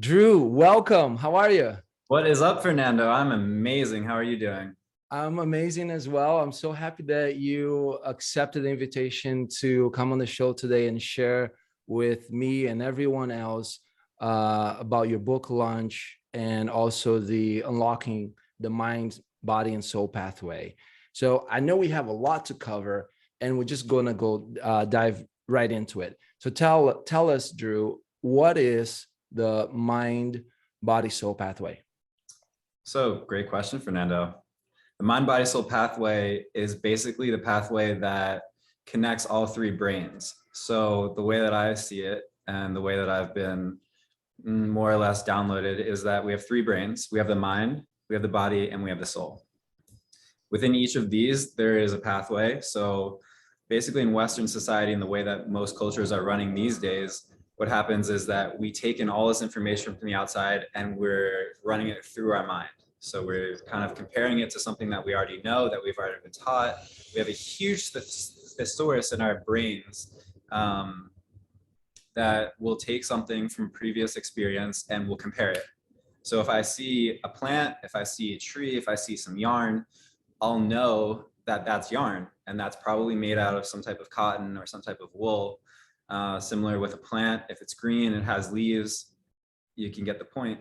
Drew, welcome. How are you? What is up, Fernando? I'm amazing. How are you doing? I'm amazing as well. I'm so happy that you accepted the invitation to come on the show today and share with me and everyone else about your book launch and also the unlocking the mind, body, and soul pathway. So I know we have a lot to cover, and we're just going to go dive right into it. So tell us, Drew, what is the mind, body, soul pathway? So, great question, Fernando. The mind body soul pathway is basically the pathway that connects all three brains. So, the way that I see it and the way that I've been more or less downloaded is that we have three brains. We have the mind, we have the body, and we have the soul. Within each of these, there is a pathway. So, basically, in Western society and the way that most cultures are running these days, what happens is that we take in all this information from the outside and we're running it through our mind. So we're kind of comparing it to something that we already know, that we've already been taught. We have a huge thesaurus in our brains that will take something from previous experience and we'll compare it. So if I see a plant, if I see a tree, if I see some yarn, I'll know that that's yarn, and that's probably made out of some type of cotton or some type of wool. Similar with a plant, if it's green and has leaves, you can get the point.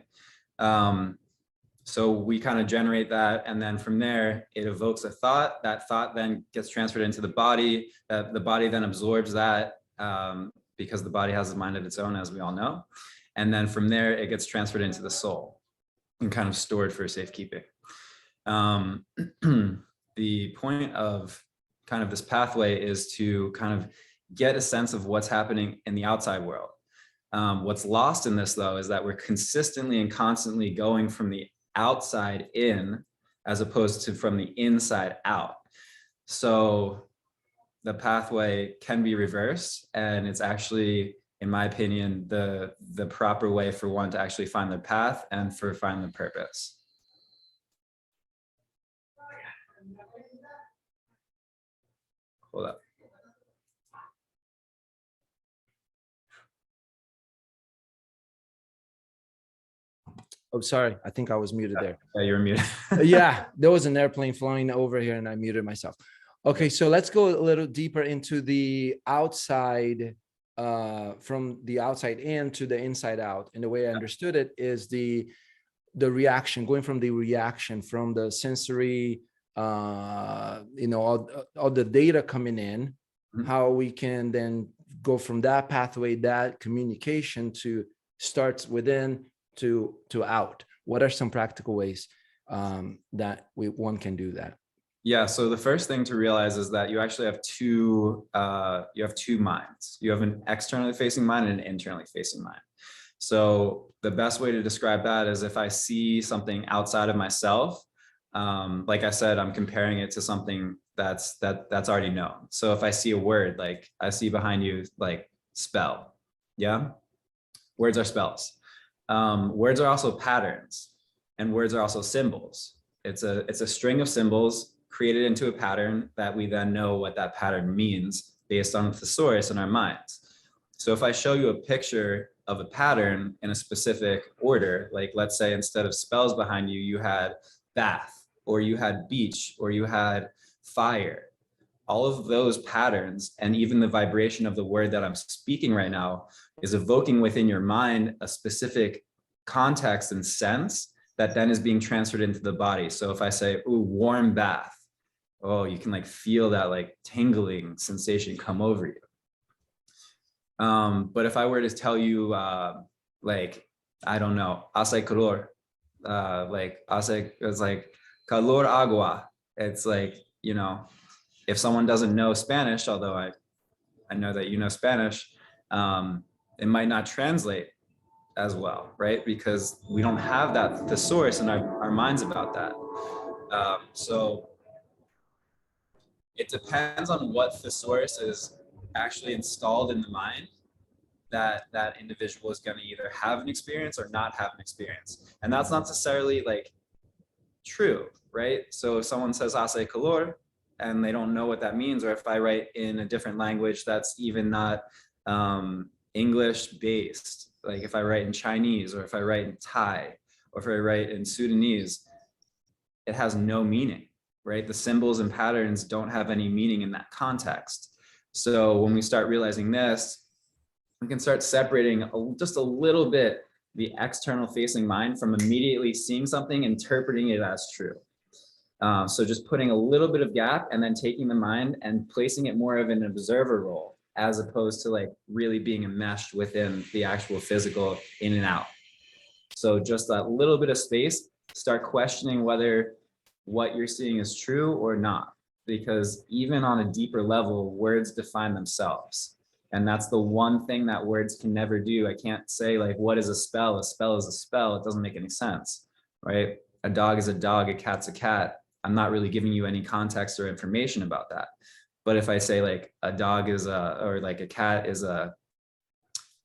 So we kind of generate that, and then from there, it evokes a thought. That thought then gets transferred into the body. The body then absorbs that because the body has a mind of its own, as we all know. And then from there, it gets transferred into the soul and kind of stored for safekeeping. The point of kind of this pathway is to kind of get a sense of what's happening in the outside world. What's lost in this, though, is that we're consistently and constantly going from the outside in as opposed to from the inside out. So the pathway can be reversed, and it's actually, in my opinion, the proper way for one to actually find their path and for find their purpose. Hold up. Oh, sorry. I think I was muted there. Yeah, you're muted. Yeah, there was an airplane flying over here and I muted myself. Okay, so let's go a little deeper into the outside, from the outside in to the inside out. And the way I understood it is the reaction, going from the reaction from the sensory, all the data coming in, how we can then go from that pathway, that communication to starts within to out. What are some practical ways that one can do that? Yeah, so the first thing to realize is that you actually have two minds. You have an externally facing mind and an internally facing mind. So the best way to describe that is if I see something outside of myself, like I said, I'm comparing it to something that's already known. So if I see a word, like I see behind you, like spell, yeah, words are spells. Words are also patterns, and words are also symbols. It's a string of symbols created into a pattern that we then know what that pattern means based on the thesaurus in our minds. So if I show you a picture of a pattern in a specific order, like let's say instead of spells behind you, you had bath, or you had beach, or you had fire, all of those patterns, and even the vibration of the word that I'm speaking right now is evoking within your mind a specific context and sense that then is being transferred into the body. So if I say, ooh, warm bath, oh, you can like feel that like tingling sensation come over you. But if I were to tell you, like, I don't know, hace calor, like hace, it's like calor agua. It's like, you know, if someone doesn't know Spanish, although I know that you know Spanish, it might not translate as well, right? Because we don't have that thesaurus in our minds about that. So it depends on what thesaurus is actually installed in the mind that individual is going to either have an experience or not have an experience. And that's not necessarily like true, right? So if someone says hace calor and they don't know what that means, or if I write in a different language that's even not English based, like if I write in Chinese, or if I write in Thai, or if I write in Sudanese, it has no meaning, right? The symbols and patterns don't have any meaning in that context. So when we start realizing this, we can start separating just a little bit the external facing mind from immediately seeing something, interpreting it as true. So just putting a little bit of gap and then taking the mind and placing it more of an observer role, as opposed to like really being enmeshed within the actual physical in and out. So just that little bit of space, start questioning whether what you're seeing is true or not. Because even on a deeper level, words define themselves. And that's the one thing that words can never do. I can't say like, what is a spell? A spell is a spell. It doesn't make any sense, right? A dog is a dog, a cat's a cat. I'm not really giving you any context or information about that. But if I say like a dog is or like a cat is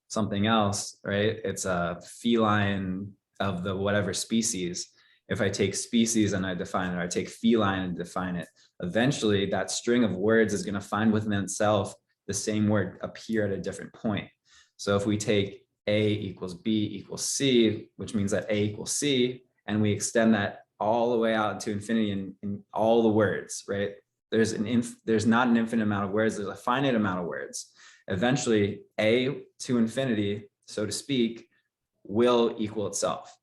something else, right? It's a feline of the whatever species. If I take species and I define it, or I take feline and define it, eventually that string of words is going to find within itself the same word appear at a different point. So if we take A equals B equals C, which means that A equals C, and we extend that all the way out to infinity in all the words, right? There's not an infinite amount of words, there's a finite amount of words. Eventually, A to infinity, so to speak, will equal itself.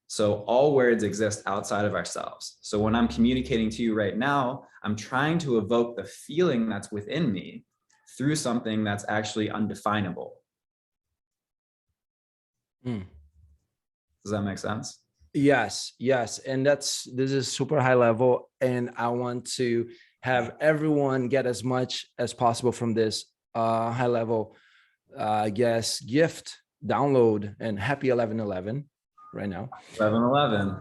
So all words exist outside of ourselves. So when I'm communicating to you right now, I'm trying to evoke the feeling that's within me through something that's actually undefinable. Mm. Does that make sense? Yes, yes. And this is super high level. And I want to have everyone get as much as possible from this high level, I guess, gift, download, and happy 11/11 right now. 11/11.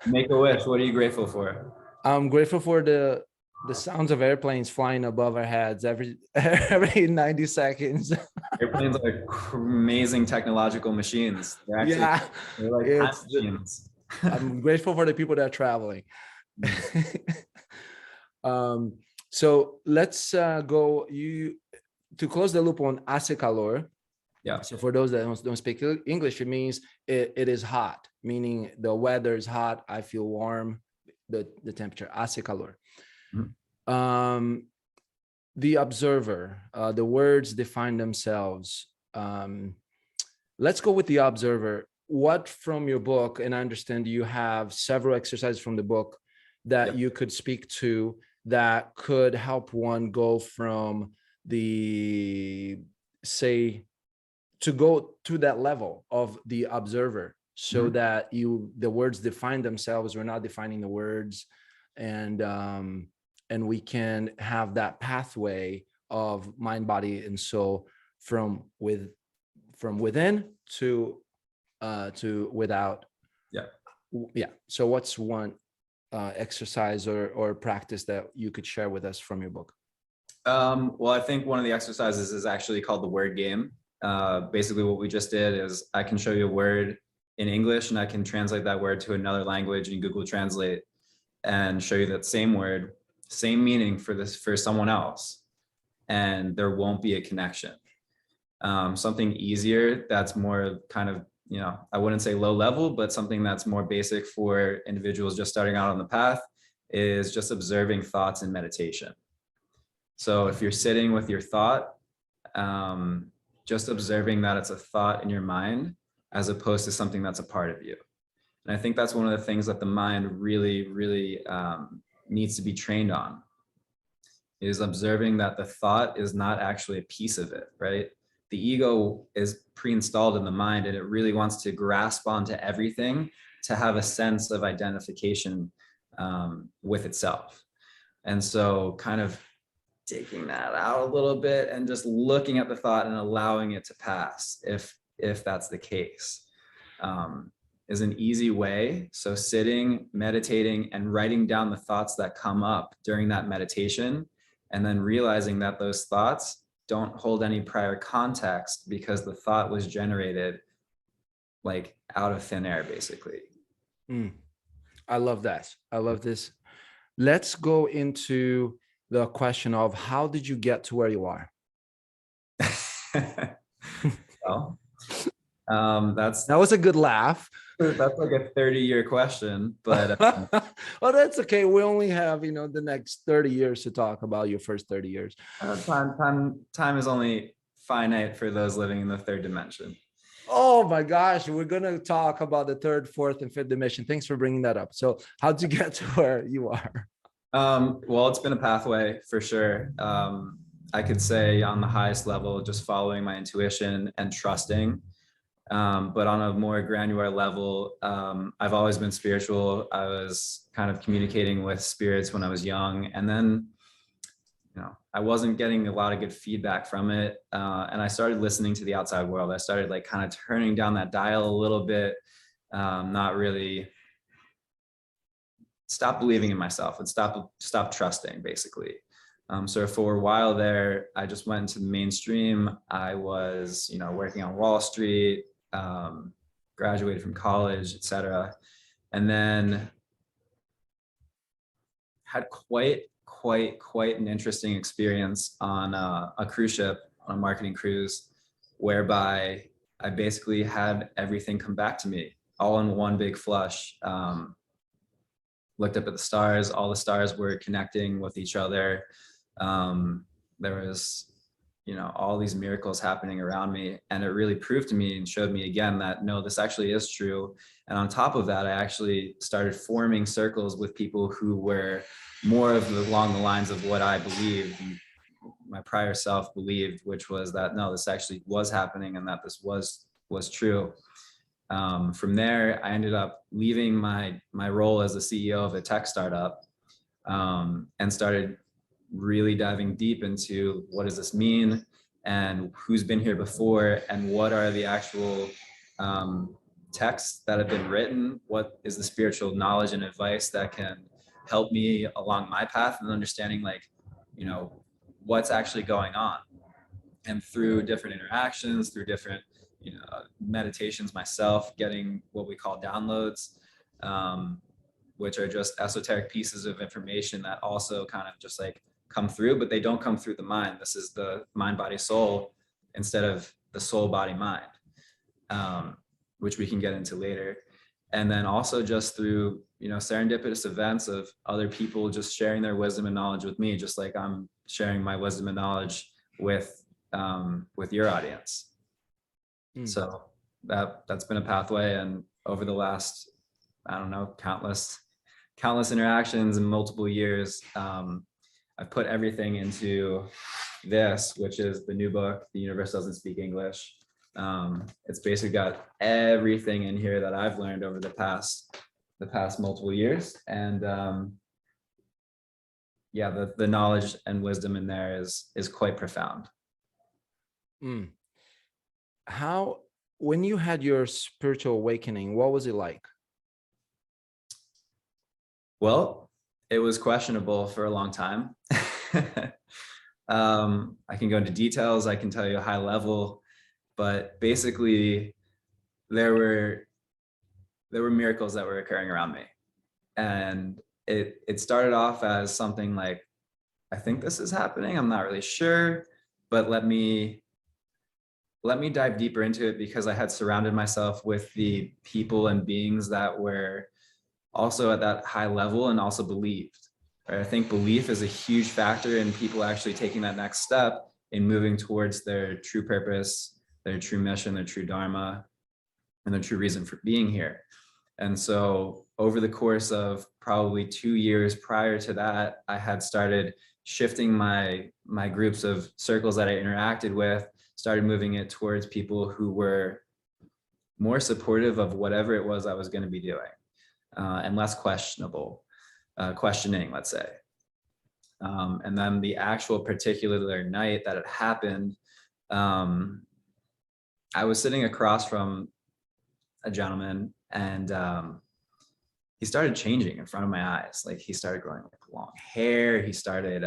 Make a wish. What are you grateful for? I'm grateful for the sounds of airplanes flying above our heads every 90 seconds. Airplanes are amazing technological machines. They're actually, Yeah, they're like time machines. I'm grateful for the people that are traveling. So let's go to close the loop on hace calor. Yeah. So for those that don't speak English, it means it is hot, meaning the weather is hot. I feel warm, the temperature, hace calor. Mm-hmm. The observer, the words define themselves. Let's go with the observer. What from your book, and I understand you have several exercises from the book that you could speak to that could help one go from the, say, to go to that level of the observer, so that the words define themselves, we're not defining the words, and we can have that pathway of mind, body, and soul from within to without. Yeah. So what's one exercise or practice that you could share with us from your book? Well, I think one of the exercises is actually called the word game. Basically what we just did is I can show you a word in English and I can translate that word to another language in Google Translate and show you that same word, same meaning for someone else, and there won't be a connection. Something easier that's more kind of, I wouldn't say low level, but something that's more basic for individuals just starting out on the path is just observing thoughts in meditation. So if you're sitting with your thought, just observing that it's a thought in your mind as opposed to something that's a part of you. And I think that's one of the things that the mind really, really needs to be trained on, is observing that the thought is not actually a piece of it, right? The ego is pre-installed in the mind and it really wants to grasp onto everything to have a sense of identification with itself. And so kind of taking that out a little bit and just looking at the thought and allowing it to pass, if that's the case, is an easy way. So sitting, meditating, and writing down the thoughts that come up during that meditation, and then realizing that those thoughts don't hold any prior context because the thought was generated like out of thin air, basically. I love that. I love this. Let's go into the question of how did you get to where you are? Well, That's That was a good laugh. that's like a 30-year question, but Well, that's okay. We only have, the next 30 years to talk about your first 30 years. time is only finite for those living in the third dimension. Oh my gosh, we're going to talk about the third, fourth, and fifth dimension. Thanks for bringing that up. So how'd you get to where you are? Well, it's been a pathway for sure. I could say on the highest level, just following my intuition and trusting. But on a more granular level, I've always been spiritual. I was kind of communicating with spirits when I was young, and then, I wasn't getting a lot of good feedback from it. And I started listening to the outside world. I started like kind of turning down that dial a little bit, not really stop believing in myself and stop trusting, basically. So for a while there, I just went into the mainstream. I was, working on Wall Street, graduated from college, etc. And then had quite an interesting experience on a cruise ship, on a marketing cruise, whereby I basically had everything come back to me all in one big flush. Looked up at the stars, all the stars were connecting with each other. There was, all these miracles happening around me. And it really proved to me and showed me again that no, this actually is true. And on top of that, I actually started forming circles with people who were more along the lines of what I believed, my prior self believed, which was that no, this actually was happening and that this was true. From there, I ended up leaving my role as the CEO of a tech startup, and started really diving deep into what does this mean and who's been here before and what are the actual texts that have been written, what is the spiritual knowledge and advice that can help me along my path and understanding what's actually going on. And through different interactions, through different meditations myself, getting what we call downloads, which are just esoteric pieces of information that also kind of just like come through, but they don't come through the mind. This is the mind, body, soul instead of the soul, body, mind, which we can get into later. And then also just through, serendipitous events of other people just sharing their wisdom and knowledge with me, just like I'm sharing my wisdom and knowledge with your audience. So that's been a pathway, and over the last, I don't know, countless interactions in multiple years, I've put everything into this, which is the new book, The Universe Doesn't Speak English. It's basically got everything in here that I've learned over the past multiple years, and the knowledge and wisdom in there is quite profound. When you had your spiritual awakening, what was it like? Well, it was questionable for a long time. I can go into details. I can tell you a high level, but basically there were miracles that were occurring around me. And it started off as something like, I think this is happening. I'm not really sure, but let me dive deeper into it, because I had surrounded myself with the people and beings that were also at that high level and also believed. Right? I think belief is a huge factor in people actually taking that next step in moving towards their true purpose, their true mission, their true dharma, and their true reason for being here. And so over the course of probably 2 years prior to that, I had started shifting my groups of circles that I interacted with, started moving it towards people who were more supportive of whatever it was I was going to be doing, and less questioning, let's say. And then the actual particular night that it happened, I was sitting across from a gentleman, and he started changing in front of my eyes. Like, he started growing like long hair. He started,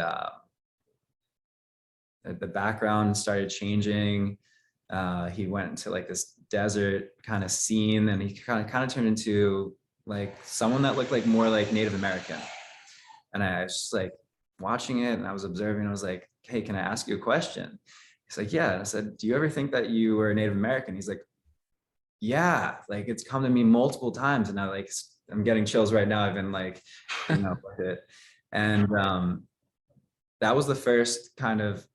the background started changing. He went into like this desert kind of scene, and he kind of turned into like someone that looked like more like Native American. And I was just like watching it, and I was observing. I was like, hey, can I ask you a question? He's like, yeah. And I said, do you ever think that you were Native American? He's like, yeah, like it's come to me multiple times, and I'm getting chills right now. I've been like, with it. And that was the first kind of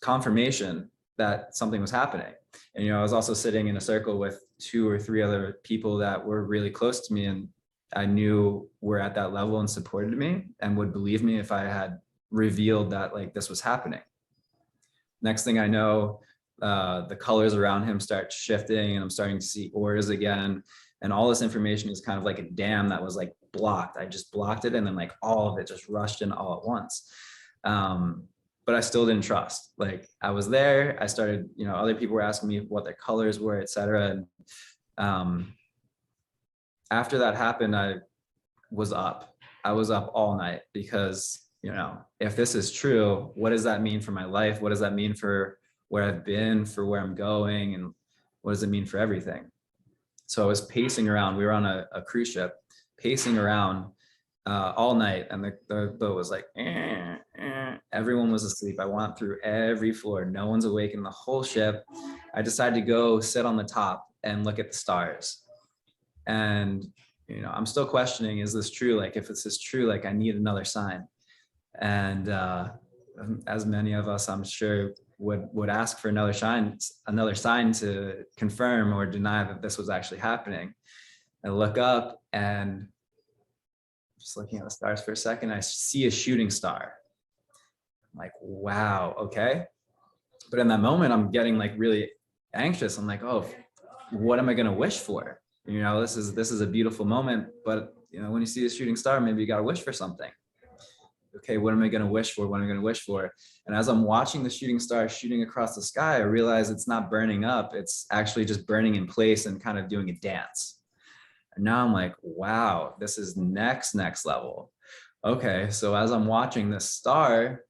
confirmation that something was happening. And I was also sitting in a circle with 2 or 3 other people that were really close to me, and I knew were at that level and supported me and would believe me if I had revealed that like this was happening. Next thing I know, the colors around him start shifting, and I'm starting to see auras again. And all this information is kind of like a dam that was like blocked. I just blocked it, and then like all of it just rushed in all at once. But I still didn't trust. Like I was there. I started, other people were asking me what their colors were, etc. And after that happened, I was up. I was up all night because, if this is true, what does that mean for my life? What does that mean for where I've been, for where I'm going? And what does it mean for everything? So I was pacing around. We were on a cruise ship, pacing around all night. And the boat was like, everyone was asleep. I went through every floor. No one's awake in the whole ship. I decided to go sit on the top and look at the stars. And, I'm still questioning, is this true? Like, if this is true, like I need another sign. And as many of us, I'm sure, would ask for another sign to confirm or deny that this was actually happening. I look up, and just looking at the stars for a second, I see a shooting star. I'm like, wow, okay. But in that moment, I'm getting like really anxious. I'm like, oh, what am I going to wish for? This is a beautiful moment, but when you see a shooting star, maybe you got to wish for something. Okay, what am I going to wish for? What am I going to wish for? And as I'm watching the shooting star shooting across the sky, I realize it's not burning up. It's actually just burning in place and kind of doing a dance. And now I'm like, wow, this is next level. Okay, so as I'm watching this star,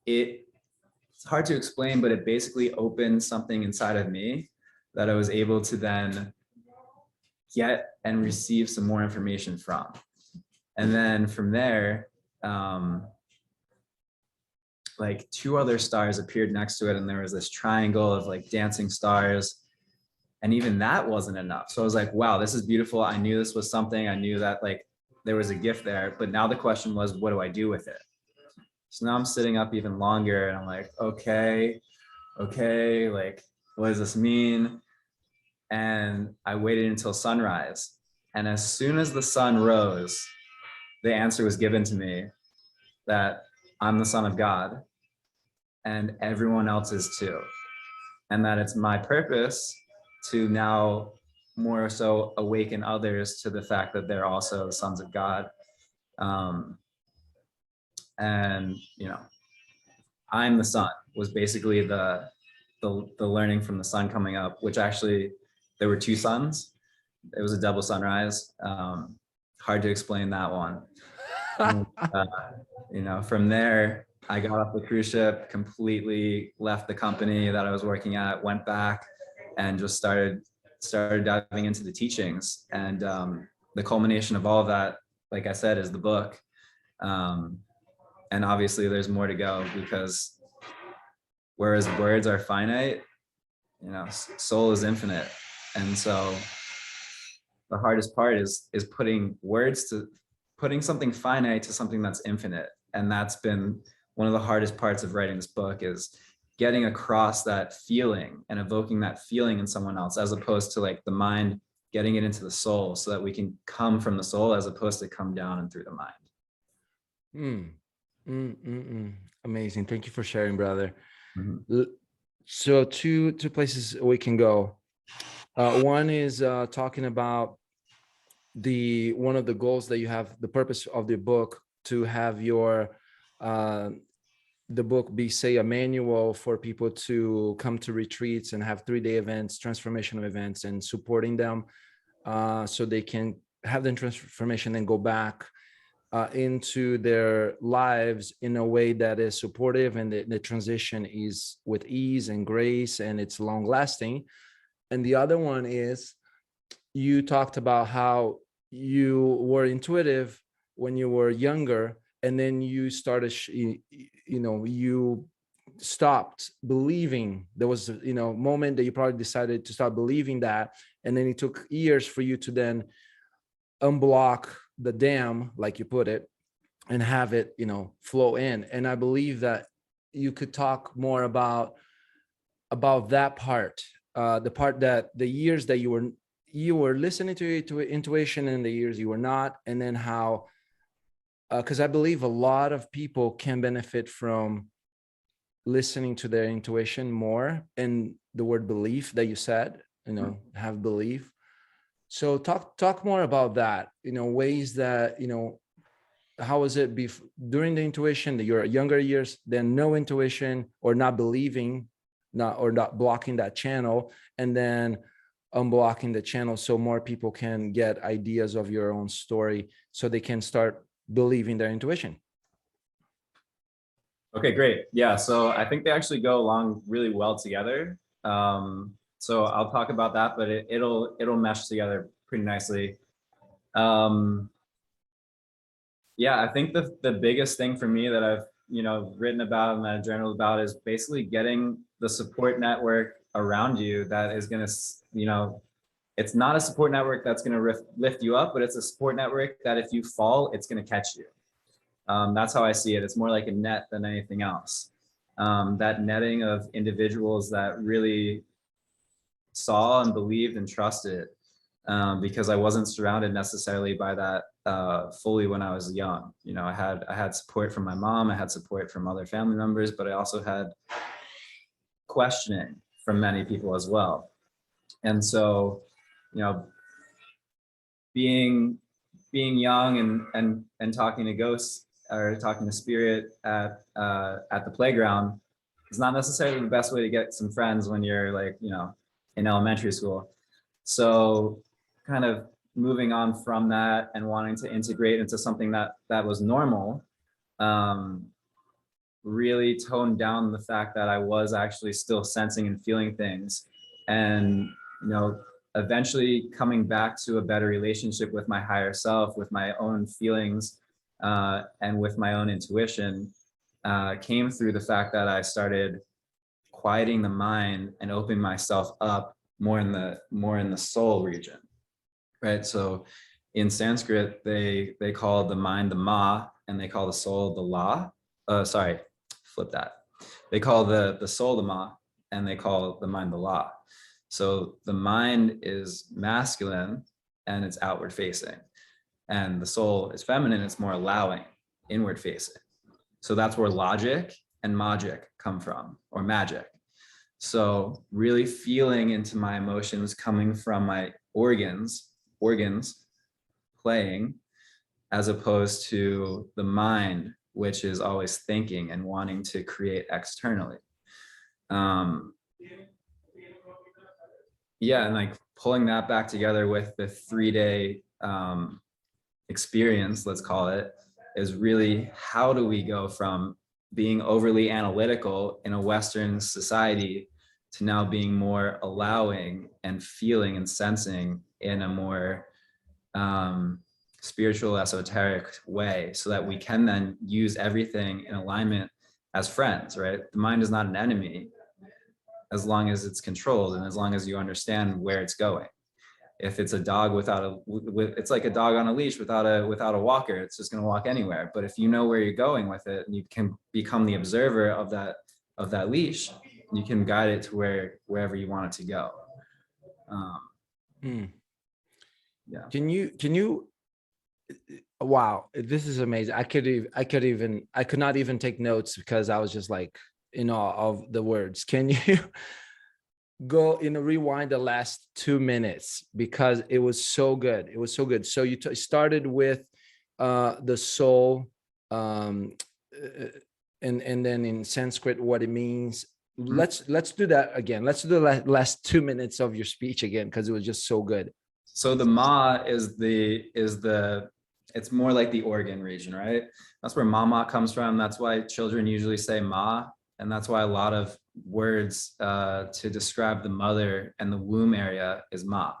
it's hard to explain, but it basically opened something inside of me that I was able to then get and receive some more information from. And then from there, like 2 other stars appeared next to it, and there was this triangle of like dancing stars. And even that wasn't enough. So I was like, wow, this is beautiful. I knew this was something. I knew that like there was a gift there. But now the question was, what do I do with it? So now I'm sitting up even longer, and I'm like, okay, like, what does this mean? And I waited until sunrise. And as soon as the sun rose, the answer was given to me that I'm the Son of God, and everyone else is too. And that it's my purpose to now more so awaken others to the fact that they're also the sons of God. And, I'm the sun was basically the learning from the sun coming up, which actually there were 2 suns. It was a double sunrise. Hard to explain that one. From there, I got off the cruise ship, completely left the company that I was working at, went back, and just started diving into the teachings. And the culmination of all of that, like I said, is the book. And obviously there's more to go, because whereas words are finite, soul is infinite. And so the hardest part is putting something finite to something that's infinite. And that's been one of the hardest parts of writing this book, is getting across that feeling and evoking that feeling in someone else, as opposed to like the mind getting it into the soul, so that we can come from the soul as opposed to come down and through the mind. Amazing. Thank you for sharing, brother. Mm-hmm. So two places we can go. One is talking about one of the goals that you have, the purpose of the book, to have the book be, say, a manual for people to come to retreats and have 3-day events, transformational events, and supporting them so they can have the transformation and go back into their lives in a way that is supportive, and the transition is with ease and grace, and it's long lasting. And the other one is, you talked about how you were intuitive when you were younger, and then you started, you stopped believing, there was a, moment that you probably decided to start believing that, and then it took years for you to then unblock the dam, like you put it, and have it, flow in. And I believe that you could talk more about that part, the part that the years that you were listening to intuition, and the years you were not, and then how, because I believe a lot of people can benefit from listening to their intuition more, and the word belief that you said, have belief. So talk more about that, ways that, how was it during the intuition, that your younger years, then no intuition, or not believing, not blocking that channel, and then unblocking the channel so more people can get ideas of your own story, so they can start believing their intuition. Okay, great. Yeah, so I think they actually go along really well together. So I'll talk about that, but it'll mesh together pretty nicely. Yeah, I think the biggest thing for me that I've written about and that I've journaled about is basically getting the support network around you that is going to, it's not a support network that's going to lift you up, but it's a support network that if you fall, it's going to catch you. That's how I see it. It's more like a net than anything else. That netting of individuals that really saw and believed and trusted, because I wasn't surrounded necessarily by that fully when I was young. I had support from my mom, I had support from other family members, but I also had questioning from many people as well. And so, being young and talking to ghosts or talking to spirit at the playground is not necessarily the best way to get some friends when you're like, in elementary school. So kind of moving on from that and wanting to integrate into something that was normal, really toned down the fact that I was actually still sensing and feeling things, and eventually coming back to a better relationship with my higher self, with my own feelings, and with my own intuition, came through the fact that I started quieting the mind and opening myself up more in the soul region, right? So in Sanskrit, they call the mind the ma, and they call the soul the la. Sorry, flip that. They call the soul the ma, and they call the mind the la. So the mind is masculine and it's outward facing, and the soul is feminine, it's more allowing, inward facing. So that's where logic and magic come from, or magic. So really feeling into my emotions coming from my organs playing, as opposed to the mind, which is always thinking and wanting to create externally. Yeah, and like pulling that back together with the 3-day experience, let's call it, is really, how do we go from being overly analytical in a Western society to now being more allowing and feeling and sensing in a more spiritual, esoteric way, so that we can then use everything in alignment as friends, right? The mind is not an enemy as long as it's controlled and as long as you understand where it's going. If it's a dog it's like a dog on a leash without a walker, it's just going to walk anywhere. But if you know where you're going with it, and you can become the observer of that leash, you can guide it to wherever you want it to go. Yeah. Can you wow, this is amazing. I could not even take notes because I was just like in awe of the words. Can you go rewind the last 2 minutes, because it was so good. It was so good. So you started with the soul, and then in Sanskrit what it means. Let's do that again. Let's do the last 2 minutes of your speech again, because it was just so good. So the ma is it's more like the organ region, right? That's where mama comes from. That's why children usually say ma. And that's why a lot of words to describe the mother and the womb area is ma.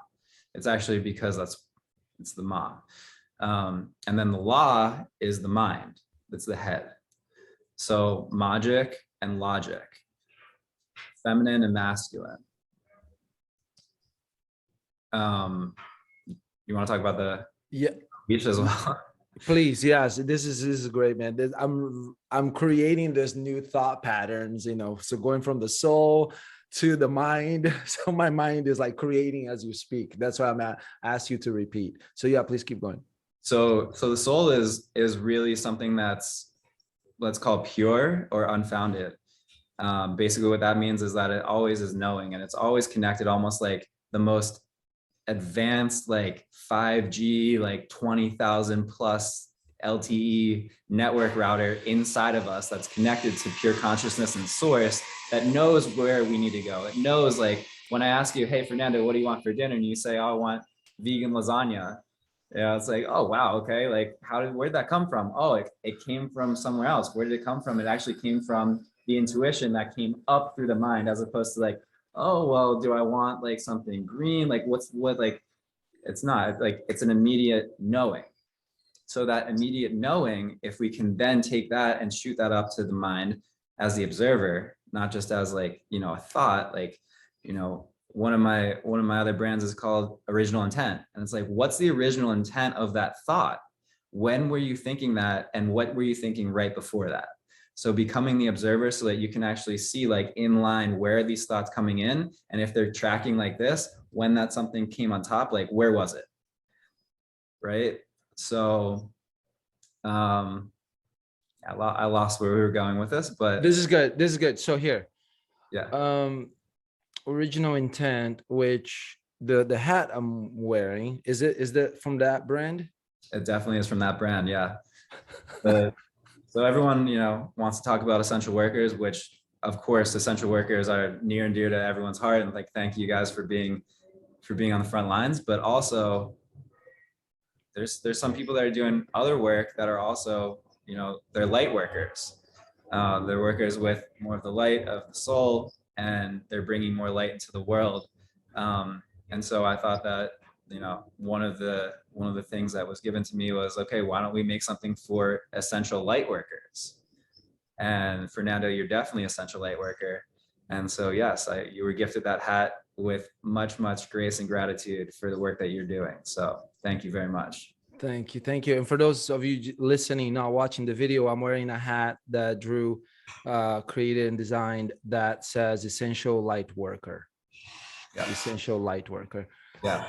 It's actually because it's the ma. And then the la is the mind. It's the head. So magic and logic, feminine and masculine. You want to talk about the Yeah, beach as well? please. Yes, this is great, man. I'm creating this new thought patterns, so going from the soul to the mind. So my mind is like creating as you speak. That's why ask you to repeat. So yeah, please keep going. So the soul is really something that's, let's call pure or unfounded. Basically what that means is that it always is knowing, and it's always connected, almost like the most advanced, like 5G, like 20,000 plus LTE network router inside of us that's connected to pure consciousness and source, that knows where we need to go. It knows, like when I ask you, hey Fernando, what do you want for dinner? And you say, oh, I want vegan lasagna. Yeah, it's like, oh wow, okay, like where'd that come from? Oh, it came from somewhere else. Where did it come from? It actually came from the intuition that came up through the mind, as opposed to like, oh well, do I want like something green? Like what like, it's not like, it's an immediate knowing. So that immediate knowing, if we can then take that and shoot that up to the mind as the observer, not just as like, a thought, like, one of my other brands is called Original Intent. And it's like, what's the original intent of that thought? When were you thinking that? And what were you thinking right before that? So becoming the observer, so that you can actually see, like, in line, where are these thoughts coming in? And if they're tracking like this, when that something came on top, like, where was it? Right? So I lost where we were going with this, but This is good. This is good. So here, yeah, Original Intent, which the hat I'm wearing, is that from that brand? it definitely is from that brand. Yeah. But so everyone, wants to talk about essential workers, which of course essential workers are near and dear to everyone's heart. And like, thank you guys for being on the front lines. But also there's some people that are doing other work that are also, they're light workers. They're workers with more of the light of the soul, and they're bringing more light into the world. And so I thought that, one of the things that was given to me was, okay, why don't we make something for essential light workers? And Fernando, you're definitely essential light worker. And so, yes, you were gifted that hat with much, much grace and gratitude for the work that you're doing. So thank you very much. Thank you. Thank you. And for those of you listening, not watching the video, I'm wearing a hat that Drew created and designed that says Essential Light Worker. Yeah. Essential Light Worker. Yeah.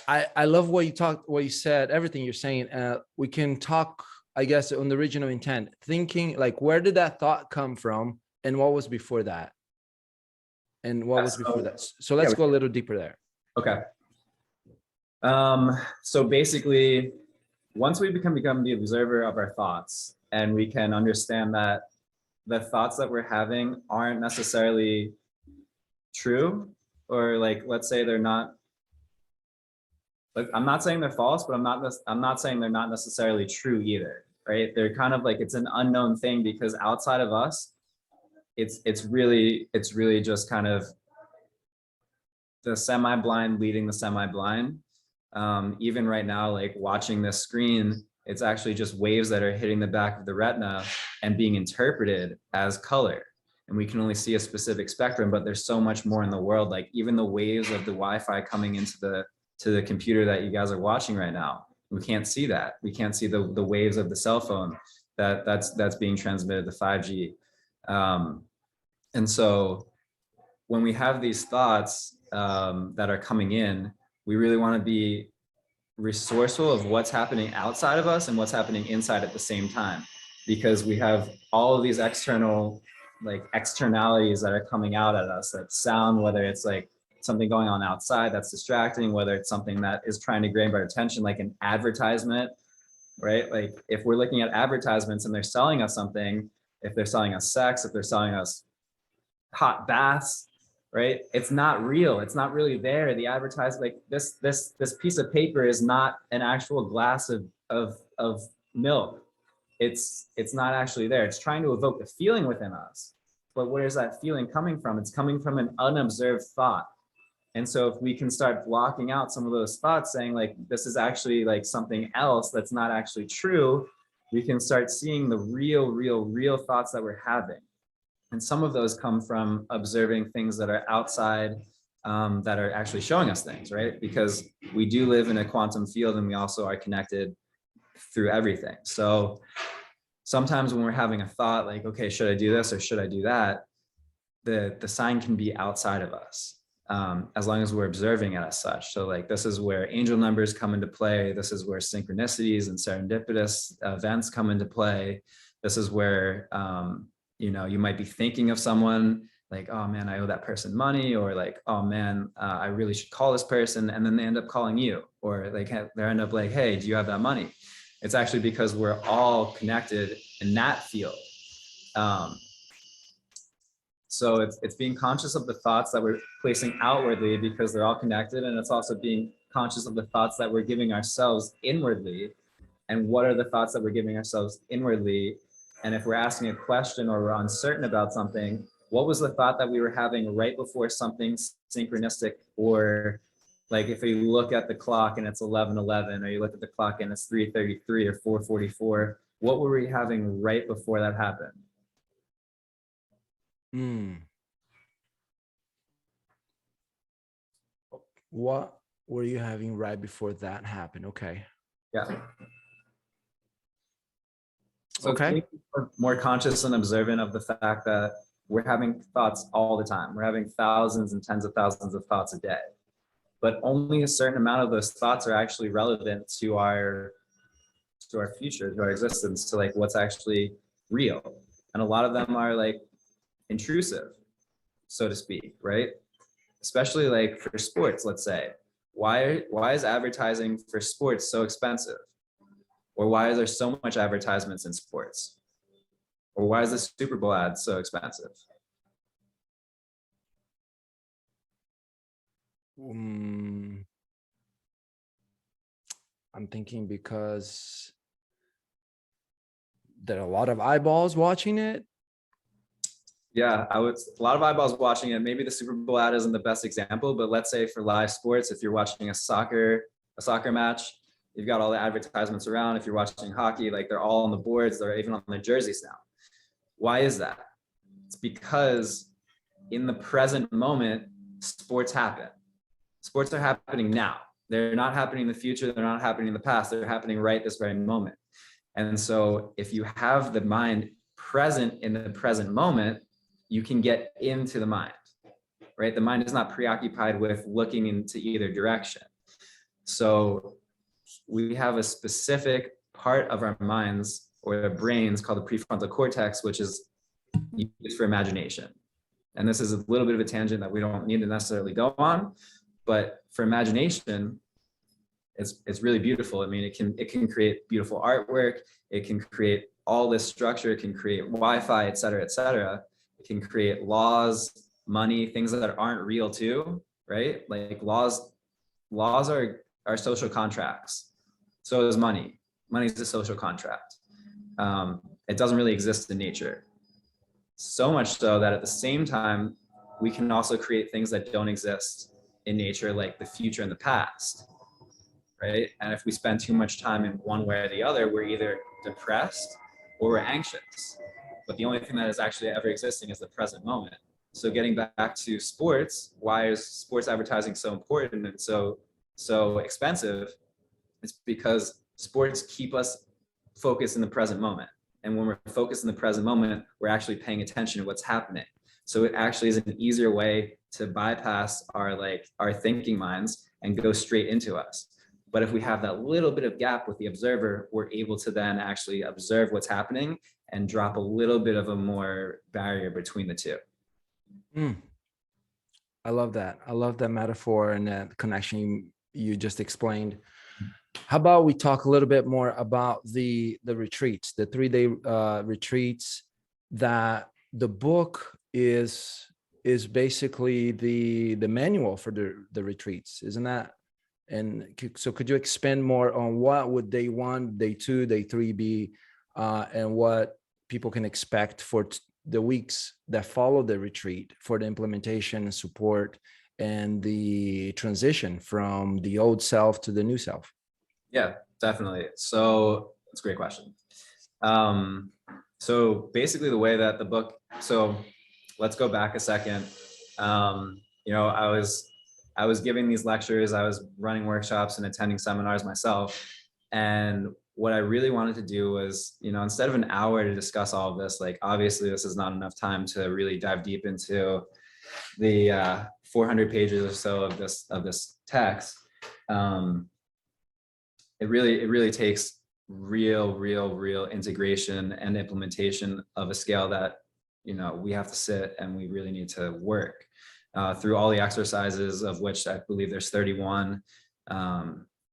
I love what you said, everything you're saying. We can talk, I guess, on the original intent, thinking like, where did that thought come from and what was before that? And what was before that? So let's go a little deeper there. Okay. So basically, once we become the observer of our thoughts, and we can understand that the thoughts that we're having aren't necessarily true, or like, let's say they're not, like, I'm not saying they're false, but I'm not saying they're not necessarily true either, right? They're kind of like, it's an unknown thing, because outside of us, it's really just kind of the semi-blind leading the semi-blind. Even right now, like watching this screen, it's actually just waves that are hitting the back of the retina and being interpreted as color. And we can only see a specific spectrum, but there's so much more in the world. Like even the waves of the Wi-Fi coming into the computer that you guys are watching right now, we can't see that. We can't see the waves of the cell phone that's being transmitted, the 5G. And so when we have these thoughts that are coming in, we really want to be resourceful of what's happening outside of us and what's happening inside at the same time, because we have all of these externalities that are coming out at us, like sound, whether it's like something going on outside that's distracting, whether it's something that is trying to grab our attention, like an advertisement, right? Like if we're looking at advertisements and they're selling us something, if they're selling us sex, if they're selling us hot baths, right? It's not real. It's not really there. The advertisement, like this piece of paper is not an actual glass of milk. It's not actually there. It's trying to evoke the feeling within us. But where is that feeling coming from? It's coming from an unobserved thought. And so if we can start blocking out some of those thoughts, saying like, this is actually like something else that's not actually true, we can start seeing the real thoughts that we're having. And some of those come from observing things that are outside, that are actually showing us things, right? Because we do live in a quantum field and we also are connected through everything. So sometimes when we're having a thought like, okay, should I do this or should I do that? The sign can be outside of us, as long as we're observing it as such. So like, this is where angel numbers come into play. This is where synchronicities and serendipitous events come into play. This is where, you might be thinking of someone like, oh man, I owe that person money, or like, oh man, I really should call this person. And then they end up calling you, or like they end up like, hey, do you have that money? It's actually because we're all connected in that field. So it's being conscious of the thoughts that we're placing outwardly because they're all connected. And it's also being conscious of the thoughts that we're giving ourselves inwardly. And what are the thoughts that we're giving ourselves inwardly? And if we're asking a question or we're uncertain about something, what was the thought that we were having right before something synchronistic? Or like if you look at the clock and it's 11:11, or you look at the clock and it's 3:33 or 4:44, what were we having right before that happened? What were you having right before that happened? Okay. Yeah. So Okay. it's being more conscious and observant of the fact that we're having thoughts all the time. We're having thousands and tens of thousands of thoughts a day, but only a certain amount of those thoughts are actually relevant to our future, to our existence, to like what's actually real. And a lot of them are like intrusive, so to speak, right? Especially like for sports, let's say. Why is advertising for sports so expensive? Or why is there so much advertisements in sports? Or why is the Super Bowl ad so expensive? I'm thinking because there are a lot of eyeballs watching it. Yeah, a lot of eyeballs watching it. Maybe the Super Bowl ad isn't the best example, but let's say for live sports, if you're watching a soccer match, you've got all the advertisements around. If you're watching hockey, like they're all on the boards, they're even on the jerseys now. Why is that? It's because in the present moment, sports happen. Sports are happening now. They're not happening in the future. They're not happening in the past. They're happening right this very moment. And so if you have the mind present in the present moment, you can get into the mind, right? The mind is not preoccupied with looking into either direction. So we have a specific part of our minds or our brains called the prefrontal cortex, which is used for imagination. And this is a little bit of a tangent that we don't need to necessarily go on, but for imagination, it's really beautiful. I mean, it can create beautiful artwork. It can create all this structure. It can create Wi-Fi, et cetera, et cetera. It can create laws, money, things that aren't real too, right? Like laws are social contracts. So is money. Money is a social contract. It doesn't really exist in nature. So much so that at the same time, we can also create things that don't exist in nature, like the future and the past, right? And if we spend too much time in one way or the other, we're either depressed or we're anxious. But the only thing that is actually ever existing is the present moment. So getting back to sports, why is sports advertising so important and so expensive? It's because sports keep us focused in the present moment. And when we're focused in the present moment, we're actually paying attention to what's happening. So it actually is an easier way to bypass our thinking minds and go straight into us. But if we have that little bit of gap with the observer, we're able to then actually observe what's happening and drop a little bit of a more barrier between the two. I love that. I love that metaphor and that connection you just explained. How about we talk a little bit more about the retreats, the 3-day retreats that the book is basically the manual for the retreats, isn't that? And so could you expand more on what would day 1, day 2, day 3 be, and what people can expect for the weeks that follow the retreat for the implementation and support and the transition from the old self to the new self? Yeah, definitely. So it's a great question. So basically the way that the book, so let's go back a second. You know, I was giving these lectures, I was running workshops and attending seminars myself. And what I really wanted to do was, you know, instead of an hour to discuss all of this, like obviously this is not enough time to really dive deep into the 400 pages or so of this text. It really takes real integration and implementation of a scale that, you know, we have to sit and we really need to work through all the exercises, of which I believe there's 31,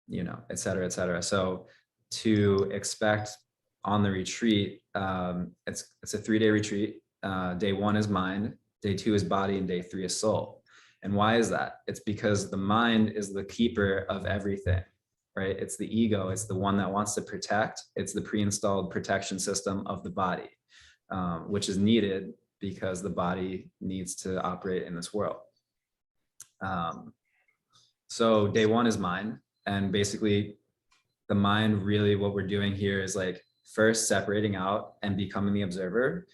you know, et cetera, et cetera. So to expect on the retreat, it's a 3-day retreat. Day 1 is mind, day 2 is body, and day 3 is soul. And why is that? It's because the mind is the keeper of everything, right? It's the ego. It's the one that wants to protect. It's the pre-installed protection system of the body, which is needed because the body needs to operate in this world. So day 1 is mind. And basically the mind, really what we're doing here is like first separating out and becoming the observer.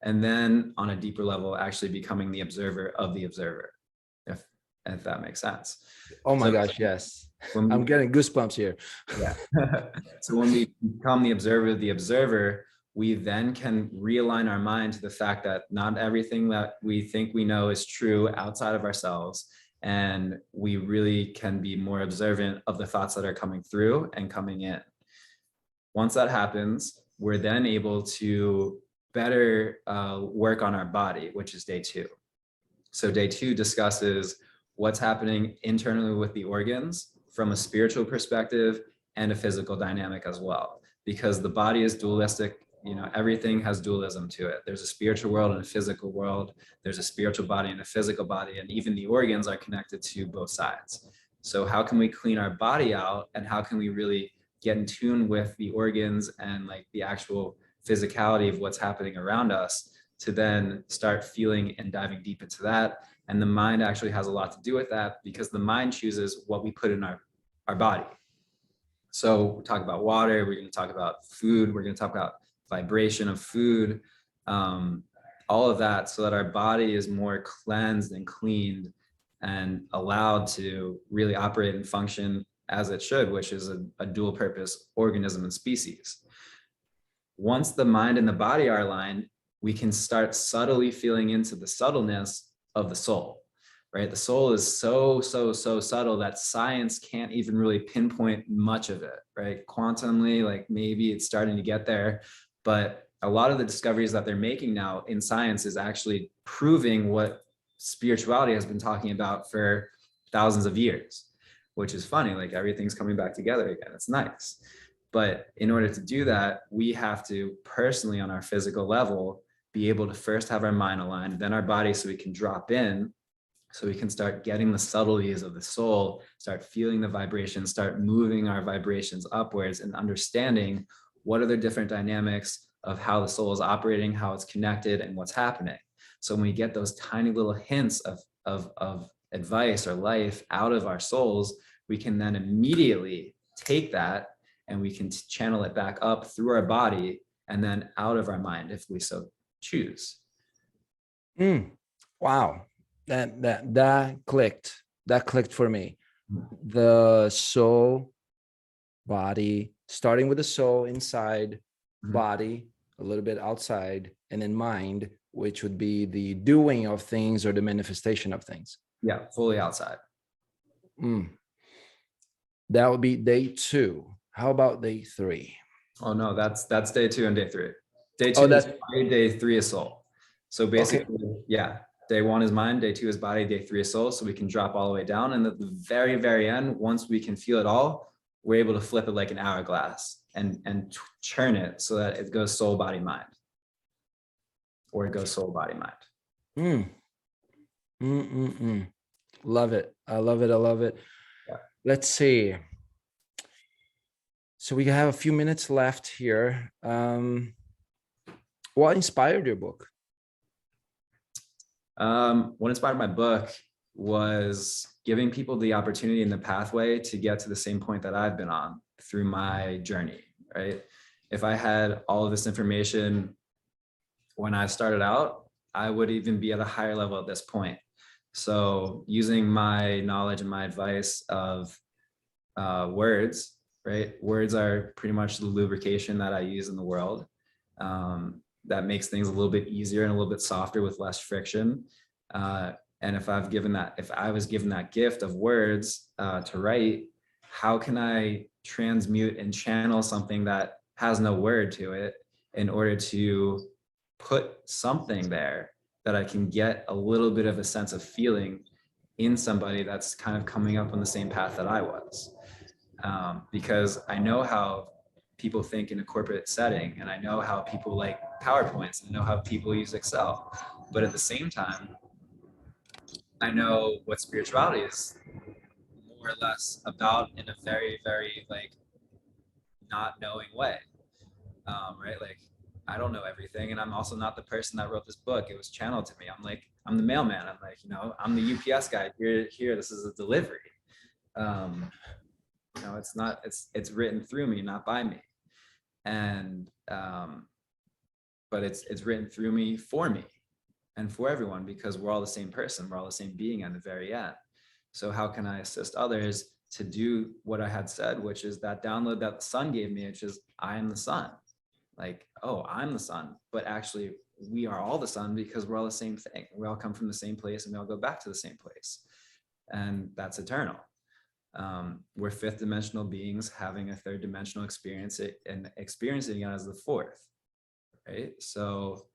And then on a deeper level, actually becoming the observer of the observer, if that makes sense. Oh my gosh, yes. I'm getting goosebumps here. Yeah. So when we become the observer, we then can realign our mind to the fact that not everything that we think we know is true outside of ourselves. And we really can be more observant of the thoughts that are coming through and coming in. Once that happens, we're then able to better work on our body, which is day 2. So day 2 discusses what's happening internally with the organs from a spiritual perspective and a physical dynamic as well, because the body is dualistic. You know, everything has dualism to it. There's a spiritual world and a physical world. There's a spiritual body and a physical body, and even the organs are connected to both sides. So how can we clean our body out, and how can we really get in tune with the organs and like the actual physicality of what's happening around us, to then start feeling and diving deep into that. And the mind actually has a lot to do with that, because the mind chooses what we put in our body. So we talk about water, we're going to talk about food, we're going to talk about vibration of food, all of that, so that our body is more cleansed and cleaned and allowed to really operate and function as it should, which is a dual purpose organism and species. Once the mind and the body are aligned, we can start subtly feeling into the subtleness of the soul, right? The soul is so subtle that science can't even really pinpoint much of it, right? Quantumly, like maybe it's starting to get there, but a lot of the discoveries that they're making now in science is actually proving what spirituality has been talking about for thousands of years, which is funny. Like everything's coming back together again. It's nice. But in order to do that, we have to personally, on our physical level, be able to first have our mind aligned, then our body, so we can drop in, so we can start getting the subtleties of the soul, start feeling the vibrations, start moving our vibrations upwards, and understanding what are the different dynamics of how the soul is operating, how it's connected, and what's happening. So when we get those tiny little hints of advice or life out of our souls, we can then immediately take that and we can channel it back up through our body and then out of our mind if we so choose. Wow, that clicked for me. The soul, body, starting with the soul inside, body a little bit outside, and then mind, which would be the doing of things or the manifestation of things. Yeah, fully outside. That would be day 2. How about day 3? Oh no, that's day 2 and day 3. Day 2 is body, day 3 is soul. So basically, yeah, day 1 is mind, day 2 is body, day 3 is soul. So we can drop all the way down, and at the very end, once we can feel it all, we're able to flip it like an hourglass and churn it so that it goes soul, body, mind, or it goes soul, body, mind. Love it. I love it. Yeah. Let's see. So we have a few minutes left here. What inspired your book? What inspired my book was giving people the opportunity and the pathway to get to the same point that I've been on through my journey, right? If I had all of this information when I started out, I would even be at a higher level at this point. So using my knowledge and my advice of words, right? Words are pretty much the lubrication that I use in the world. That makes things a little bit easier and a little bit softer with less friction. And if I was given that gift of words to write, how can I transmute and channel something that has no word to it in order to put something there that I can get a little bit of a sense of feeling in somebody that's kind of coming up on the same path that I was. Because I know how people think in a corporate setting, and I know how people like PowerPoints, and I know how people use Excel. But at the same time, I know what spirituality is more or less about in a very, very like not knowing way. Right? Like I don't know everything, and I'm also not the person that wrote this book. It was channeled to me. I'm the mailman. I'm like, I'm the UPS guy. Here, this is a delivery. It's written through me, not by me. And but it's written through me for me and for everyone, because we're all the same person, we're all the same being at the very end. So how can I assist others to do what I had said, which is that download that the sun gave me, which is I am the sun. Like, oh, I'm the sun, but actually we are all the sun, because we're all the same thing. We all come from the same place, and we all go back to the same place, and that's eternal. We're fifth dimensional beings having a third dimensional experience and experiencing it as the fourth, right? So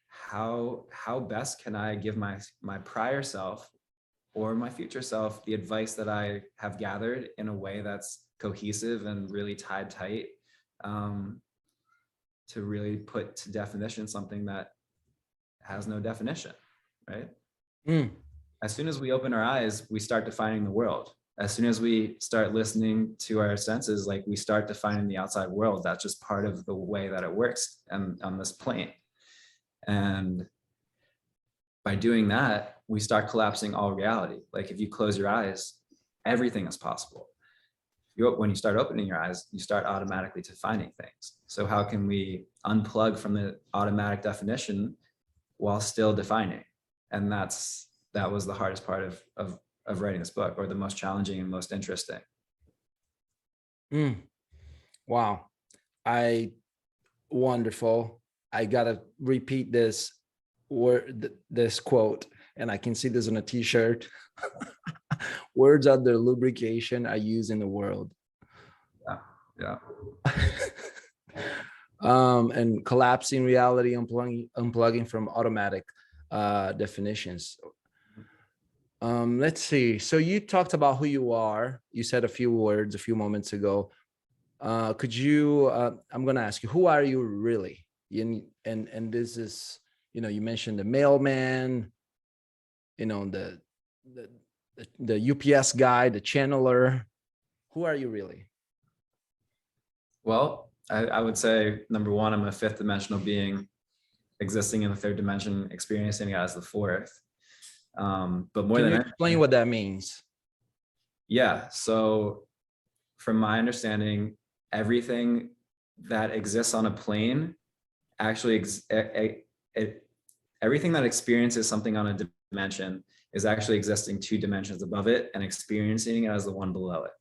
how best can I give my prior self or my future self the advice that I have gathered in a way that's cohesive and really tied tight, to really put to definition something that has no definition, right? As soon as we open our eyes, we start defining the world. As soon as we start listening to our senses, like we start defining the outside world. That's just part of the way that it works and on this plane. And by doing that, we start collapsing all reality. Like if you close your eyes, everything is possible. When you start opening your eyes, you start automatically defining things. So how can we unplug from the automatic definition while still defining? And that was the hardest part of writing this book, or the most challenging and most interesting. Wow. Wonderful. I gotta repeat this this quote, and I can see this on a t-shirt. Words are the lubrication I use in the world. Yeah. And collapsing reality, unplugging from automatic definitions. Let's see. So you talked about who you are. You said a few words a few moments ago. Could you? I'm going to ask you, who are you really? And this is, you mentioned the mailman, the UPS guy, the channeler. Who are you really? Well, I would say, number one, I'm a fifth dimensional being existing in the third dimension, experiencing it as the fourth. But more Can than you explain what that means? Yeah. So from my understanding, everything that exists on a plane actually everything that experiences something on a dimension is actually existing 2 dimensions above it and experiencing it as the one below it.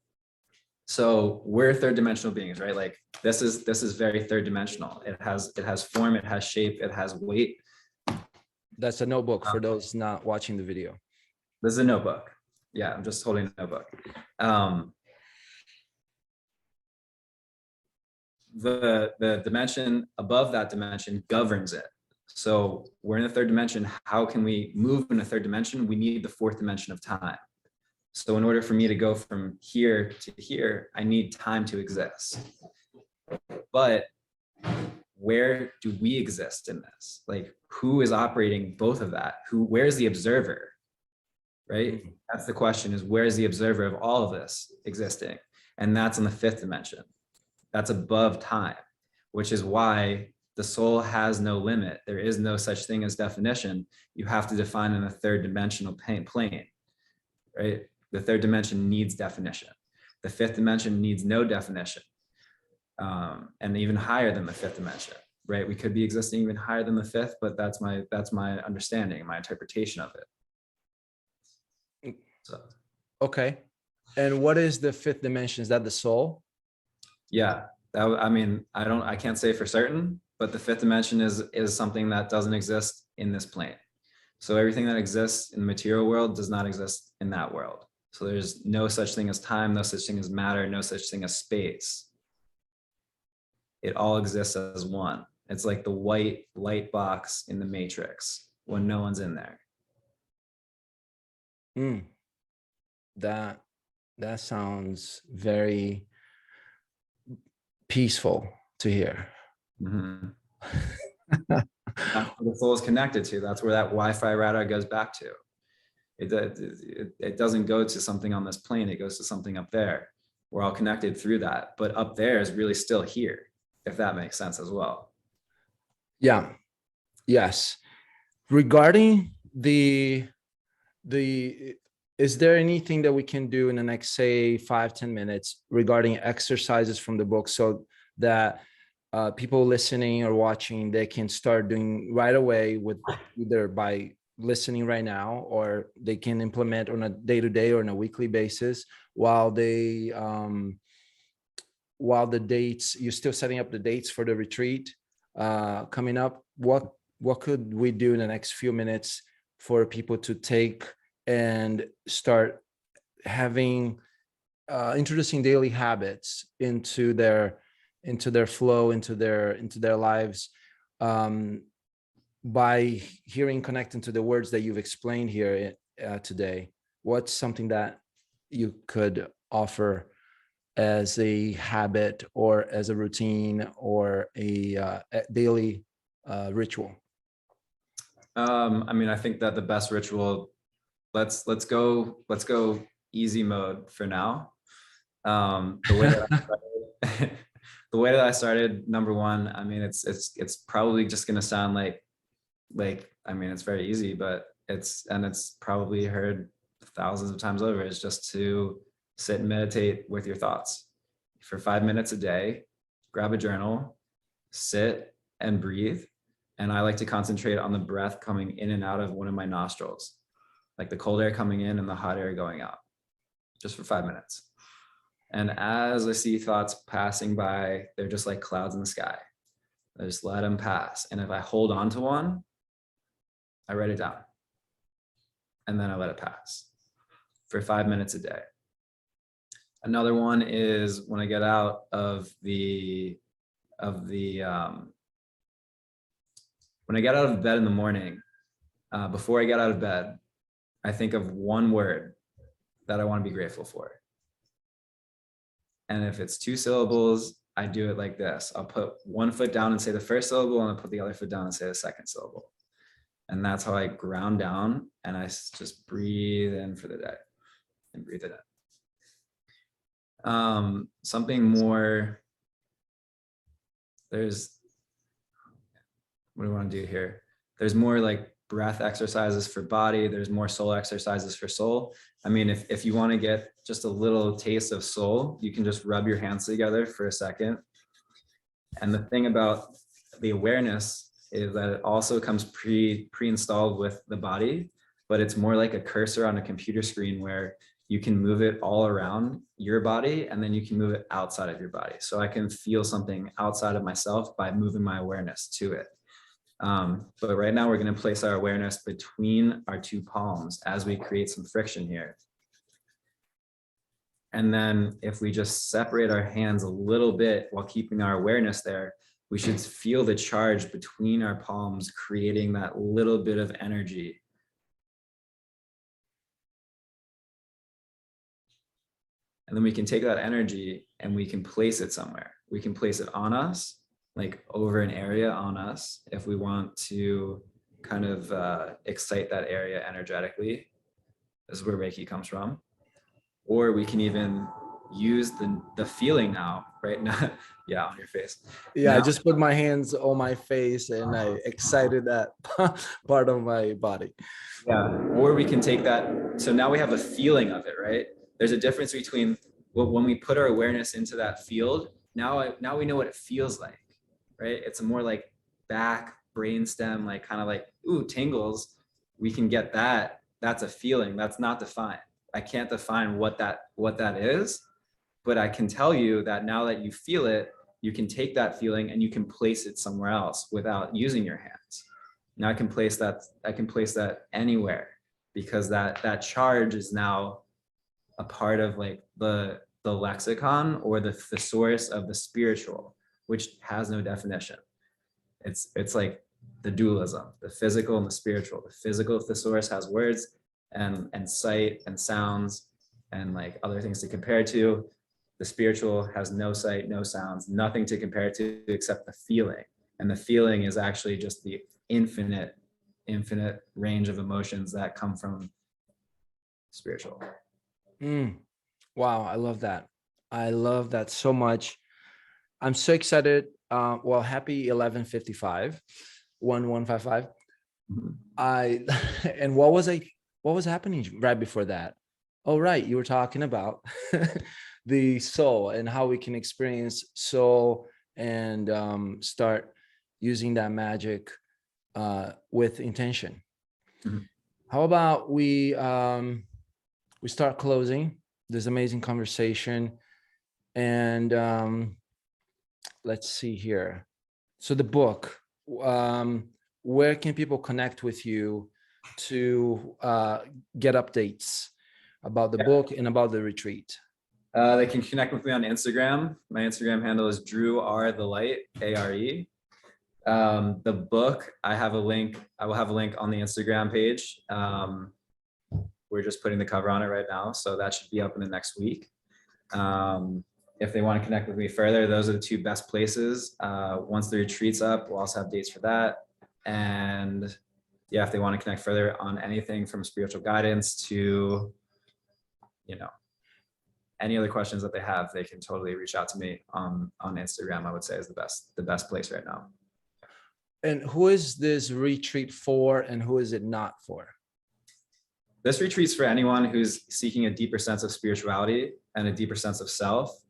So we're third dimensional beings, right? Like this is very third dimensional. It has form, it has shape, it has weight. That's a notebook for those not watching the video. This is a notebook. Yeah, I'm just holding a notebook. The dimension above that dimension governs it. So we're in the third dimension. How can we move in a third dimension? We need the fourth dimension of time. So in order for me to go from here to here, I need time to exist. But where do we exist in this? Like, who is operating both of that? Where's the observer? Right? That's the question, is where's the observer of all of this existing? And that's in the fifth dimension. That's above time, which is why the soul has no limit. There is no such thing as definition. You have to define in a third dimensional plane, right? The third dimension needs definition. The fifth dimension needs no definition, and even higher than the fifth dimension. right? We could be existing even higher than the fifth, but that's my understanding, my interpretation of it. So Okay. And what is the fifth dimension? Is that the soul? yeah, I mean, I can't say for certain, but the fifth dimension is something that doesn't exist in this plane. So everything that exists in the material world does not exist in that world. So there's no such thing as time, no such thing as matter, no such thing as space. It all exists as one. It's like the white light box in the matrix when no one's in there. Mm, that sounds very peaceful to hear. Mhm. That's where the soul is connected to. That's where that Wi-Fi router goes back to. It doesn't go to something on this plane. It goes to something up there. We're all connected through that. But up there is really still here, if that makes sense as well. Yeah. Yes. Regarding the is there anything that we can do in the next, say, 5-10 minutes regarding exercises from the book so that people listening or watching, they can start doing right away, with either by listening right now, or they can implement on a day-to-day or on a weekly basis while while the dates, you're still setting up the dates for the retreat coming up? What could we do in the next few minutes for people to take and start having introducing daily habits into their flow, into their lives, by hearing, connecting to the words that you've explained here today? What's something that you could offer as a habit or as a routine or a daily ritual? I mean, I think that the best ritual, let's go easy mode for now. The way that I started, the way that I started, number one, I mean, it's probably just gonna sound like I mean, it's very easy, but it's probably heard thousands of times over, is just to sit and meditate with your thoughts for 5 minutes a day. Grab a journal, sit and breathe. And I like to concentrate on the breath coming in and out of one of my nostrils, like the cold air coming in and the hot air going out, just for 5 minutes. And as I see thoughts passing by, they're just like clouds in the sky. I just let them pass. And if I hold on to one, I write it down. And then I let it pass for 5 minutes a day. Another one is when I get out of when I get out of bed in the morning, before I get out of bed, I think of one word that I want to be grateful for. And if it's 2 syllables, I do it like this. I'll put one foot down and say the first syllable, and I'll put the other foot down and say the second syllable. And that's how I ground down, and I just breathe in for the day and breathe it in. Something more, what do I want to do here? There's more like breath exercises for body. There's more soul exercises for soul. I mean, if you want to get just a little taste of soul, you can just rub your hands together for a second. And the thing about the awareness is that it also comes pre-installed with the body, but it's more like a cursor on a computer screen where you can move it all around your body, and then you can move it outside of your body. So I can feel something outside of myself by moving my awareness to it. But right now we're going to place our awareness between our 2 palms as we create some friction here. And then if we just separate our hands a little bit while keeping our awareness there, we should feel the charge between our palms, creating that little bit of energy. And then we can take that energy and we can place it somewhere. We can place it on us, like over an area on us, if we want to kind of excite that area energetically. This is where Reiki comes from. Or we can even use the feeling now, right now. Yeah, on your face. Yeah, now, I just put my hands on my face and I excited that part of my body. Yeah, or we can take that. So now we have a feeling of it, right? There's a difference between when we put our awareness into that field. Now we know what it feels like, right? It's more like back, brainstem, like kind of like, ooh, tingles, we can get that. That's a feeling. That's not defined. I can't define what that is, but I can tell you that now that you feel it, you can take that feeling and you can place it somewhere else without using your hands. Now I can place that anywhere, because that charge is now a part of like the lexicon or the thesaurus of the spiritual, which has no definition. It's like the dualism, the physical and the spiritual. The physical thesaurus has words and sight and sounds and like other things to compare to. The spiritual has no sight, no sounds, nothing to compare to except the feeling. And the feeling is actually just the infinite range of emotions that come from spiritual. Wow, I love that. I love that so much. I'm so excited. Well, happy 11:55, 1155. Mhm. And what was happening right before that? Oh, right. You were talking about the soul and how we can experience soul and start using that magic with intention. Mhm. How about we start closing this amazing conversation, and let's see here. So the book, where can people connect with you to get updates about the book and about the retreat? They can connect with me on Instagram. My Instagram handle is Drew R the Light, ARE. The book, I will have a link on the Instagram page. We're just putting the cover on it right now, so that should be up in the next week. If they want to connect with me further, those are the two best places. Once the retreat's up, we'll also have dates for that. And yeah, if they want to connect further on anything from spiritual guidance to, any other questions that they have, they can totally reach out to me on Instagram. I would say is the best place right now. And who is this retreat for, and who is it not for? This retreat's for anyone who's seeking a deeper sense of spirituality and a deeper sense of self.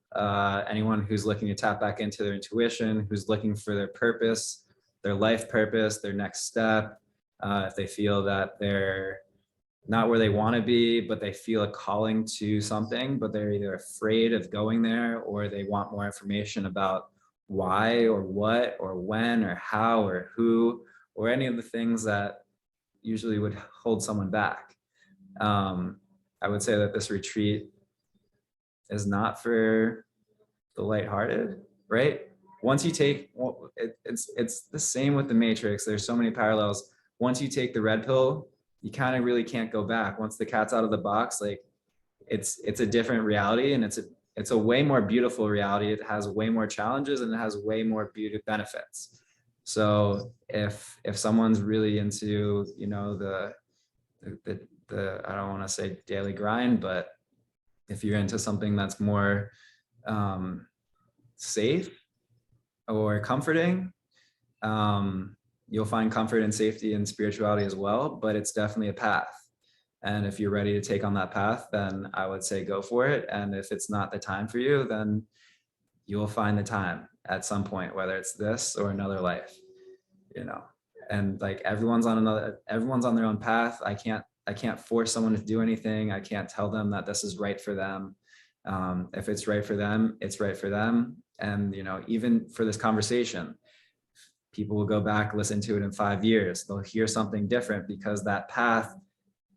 Anyone who's looking to tap back into their intuition, who's looking for their purpose, their life purpose, their next step. If they feel that they're not where they want to be, but they feel a calling to something, but they're either afraid of going there or they want more information about why or what or when or how or who or any of the things that usually would hold someone back. I would say that this retreat is not for the lighthearted, right? Once you take, it's the same with the Matrix. There's so many parallels. Once you take the red pill, you kind of really can't go back. Once the cat's out of the box, like it's a different reality, and it's a way more beautiful reality. It has way more challenges and it has way more beauty benefits. So if someone's really into, the I don't want to say daily grind, but if you're into something that's more safe or comforting, you'll find comfort and safety in spirituality as well, but it's definitely a path. And if you're ready to take on that path, then I would say go for it. And if it's not the time for you, then you'll find the time at some point, whether it's this or another life, and like everyone's on their own path. I can't force someone to do anything. I can't tell them that this is right for them. If it's right for them, it's right for them. And, even for this conversation, people will go back, listen to it in 5 years. They'll hear something different because that path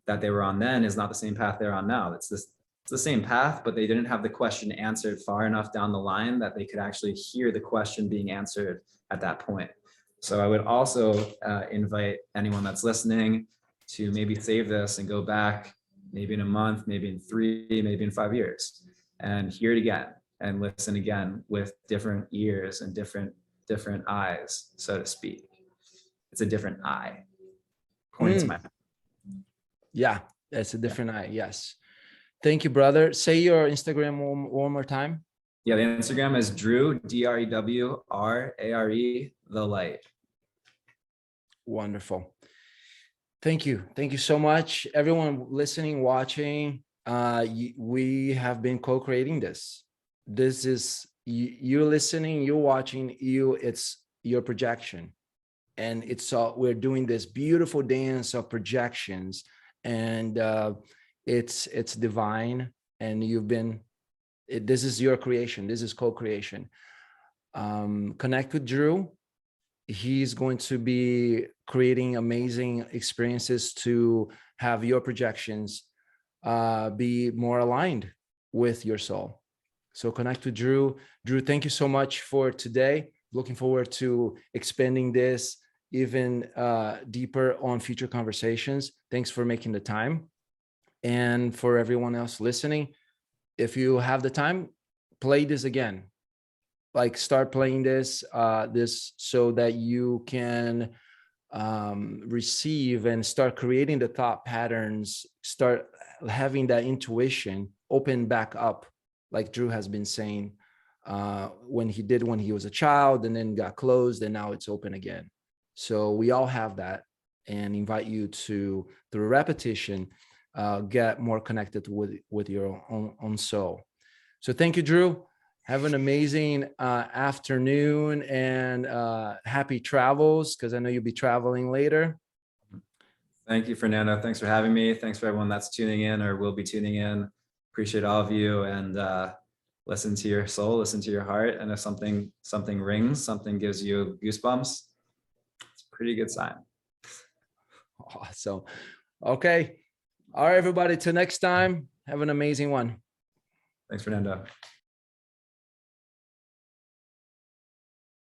that they were on then is not the same path they're on now. It's the same path, but they didn't have the question answered far enough down the line that they could actually hear the question being answered at that point. So I would also invite anyone that's listening to maybe save this and go back maybe in a month, maybe in 3, maybe in 5 years, and hear it again and listen again with different ears and different eyes, so to speak. It's a different eye pointing to my. Yeah, it's a different eye. Yes. Thank you, brother. Say your Instagram one more time. Yeah, the Instagram is Drew, DREWRARE, the light. Wonderful. Thank you. Thank you so much. Everyone listening, watching, we have been co-creating this. This is you listening, you watching, it's your projection. and it's all, we're doing this beautiful dance of projections, and it's divine. And you've been, this is your creation, this is co-creation. Connect with Drew. He's going to be creating amazing experiences to have your projections be more aligned with your soul. So connect with Drew. Drew, thank you so much for today. Looking forward to expanding this even deeper on future conversations. Thanks for making the time. And for everyone else listening, if you have the time, play this again. Like, start playing this so that you can receive and start creating the thought patterns, start having that intuition open back up, like Drew has been saying, when he was a child, and then got closed, and now it's open again. So we all have that, and invite you to, through repetition, get more connected with your own soul. So thank you, Drew. Have an amazing afternoon, and happy travels, because I know you'll be traveling later. Thank you, Fernando. Thanks for having me. Thanks for everyone that's tuning in or will be tuning in. Appreciate all of you, and listen to your soul, listen to your heart. And if something rings, something gives you goosebumps, it's a pretty good sign. Awesome. Okay. All right, everybody. Till next time. Have an amazing one. Thanks, Fernando.